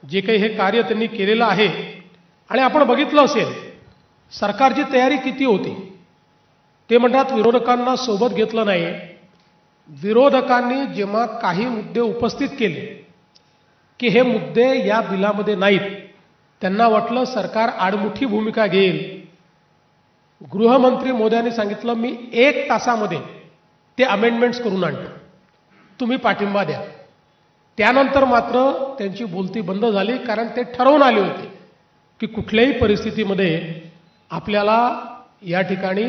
जे काही हे कार्य त्यांनी केलेलं आहे आणि आपण बघितलं असेल सरकारची तयारी किती होती। ते म्हणतात विरोधकांना सोबत घेतलं नाही। विरोधकांनी जेव्हा काही मुद्दे उपस्थित केले की हे मुद्दे या बिलामध्ये नाहीत, त्यांना वाटलं सरकार आडमुठी भूमिका घेईल। गृहमंत्री मोदयांनी सांगितलं मी 1 तासामध्ये ते अमेंडमेंट्स करून आणतो, तुम्ही पाठिंबा द्या। त्यानंतर मात्र त्यांची बोलती बंद झाली, कारण ते ठरवून आले होते की कुठल्याही परिस्थितीमध्ये आपल्याला या ठिकाणी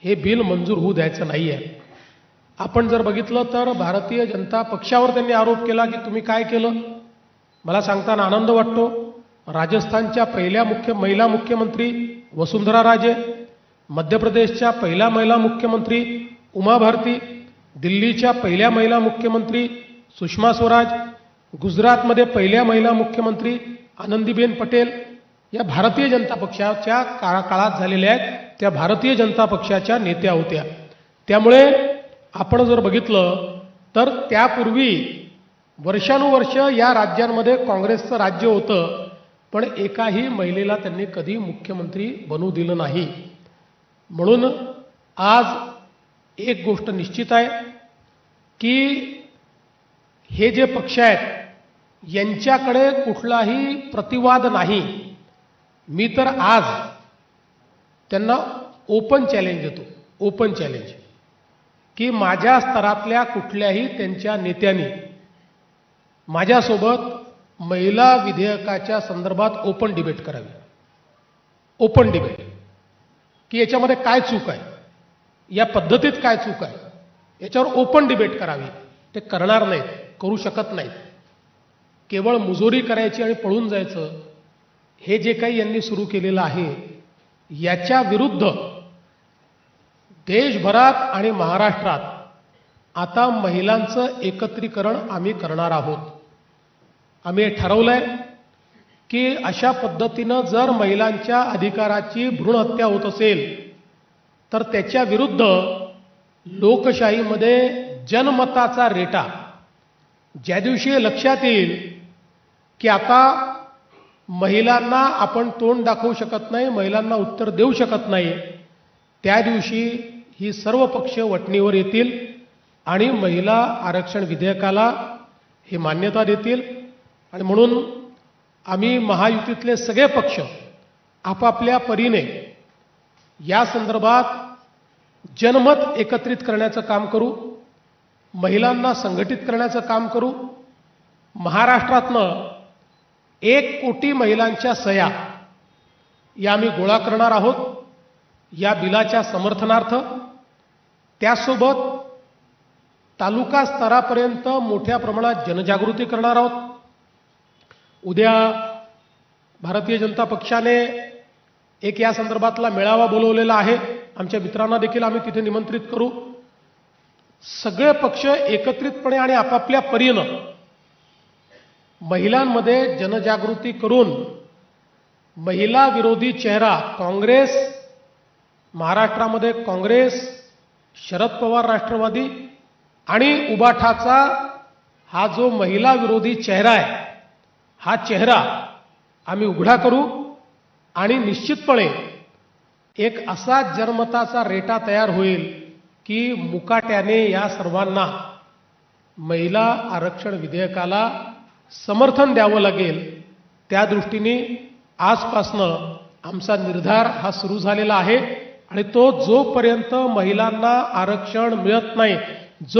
हे बिल मंजूर होऊ द्यायचं नाही आहे। आपण जर बघितलं तर भारतीय जनता पक्षावर त्यांनी आरोप केला की तुम्ही काय केलं। मला सांगताना आनंद वाटतो, राजस्थानच्या पहिल्या महिला मुख्यमंत्री वसुंधरा राजे, मध्य प्रदेशच्या पहिल्या महिला मुख्यमंत्री उमा भारती, दिल्लीच्या पहिल्या महिला मुख्यमंत्री सुषमा स्वराज, गुजरातमध्ये पहिल्या महिला मुख्यमंत्री आनंदीबेन पटेल या भारतीय जनता पक्षाच्या काळात झालेल्या आहेत, त्या भारतीय जनता पक्षाच्या नेत्या होत्या। त्यामुळे आपण जर बघितलं तर त्यापूर्वी वर्षानुवर्ष या राज्यांमध्ये काँग्रेसचं राज्य होतं, पण एकाही महिलेला त्यांनी कधी मुख्यमंत्री बनवू दिलं नाही। म्हणून आज एक गोष्ट निश्चित आहे की हे जे पक्ष आहेत यांच्याकडे कुठलाही प्रतिवाद नाही। मी तर आज त्यांना ओपन चॅलेंज देतो, ओपन चॅलेंज, की माझ्या स्तरातल्या कुठल्याही त्यांच्या नेत्यांनी माझ्यासोबत महिला विधेयकाच्या संदर्भात ओपन डिबेट करावी। ओपन डिबेट की याच्यामध्ये काय चूक आहे, या पद्धतीत काय चूक आहे, याच्यावर ओपन डिबेट करावी। ते करणार नाहीत, करू शकत नाहीत। केवळ मुजोरी करायची आणि पळून जायचं, हे जे काही यांनी सुरू केलेलं आहे याच्या विरुद्ध देशभरात आणि महाराष्ट्रात आता महिलांचं एकत्रीकरण आम्ही करणार आहोत। आम्ही हे ठरवलंय की अशा पद्धतीनं जर महिलांच्या अधिकाराची भ्रूण हत्या होत असेल तर त्याच्या विरुद्ध लोकशाहीमध्ये जनमताचा रेटा ज्या दिवशी लक्षात येईल की आता महिलांना आपण तोंड दाखवू शकत नाही, महिलांना उत्तर देऊ शकत नाही, त्या दिवशी ही सर्व पक्ष वटणीवर येतील आणि महिला आरक्षण विधेयकाला हे मान्यता देतील। आणि म्हणून आम्ही महायुतीतले सगळे पक्ष आपापल्या परीने या संदर्भात जनमत एकत्रित करण्याचं काम करू, महिलांना संघटित करण्याचं काम करू। महाराष्ट्रातनं 1 कोटी महिलांच्या सह्या या आम्ही गोळा करणार आहोत या बिलाच्या समर्थनार्थ। त्यासोबत तालुका स्तरापर्यंत मोठ्या प्रमाणात जनजागृती करणार आहोत। उद्या भारतीय जनता पक्षाने एक या संदर्भातला मेळावा बोलवलेला आहे, आमच्या मित्रांना देखील आम्ही तिथे निमंत्रित करू। सगळे पक्ष एकत्रितपणे आणि आपापल्या परीनं महिलांमध्ये जनजागृती करून महिला विरोधी चेहरा काँग्रेस, महाराष्ट्रामध्ये काँग्रेस, शरद पवार राष्ट्रवादी आणि उबाठाचा हा जो महिला विरोधी चेहरा आहे, हा चेहरा आम्ही उघडा करू आणि निश्चितपणे एक असा जनमताचा रेटा तयार होईल की मुकाट्याने या सर्वांना महिला आरक्षण विधेयकाला समर्थन द्यावं लागेल। त्या दृष्टीने आजपासनं आमचा निर्धार हा सुरू झालेला आहे आणि तो जोपर्यंत महिलांना आरक्षण मिळत नाही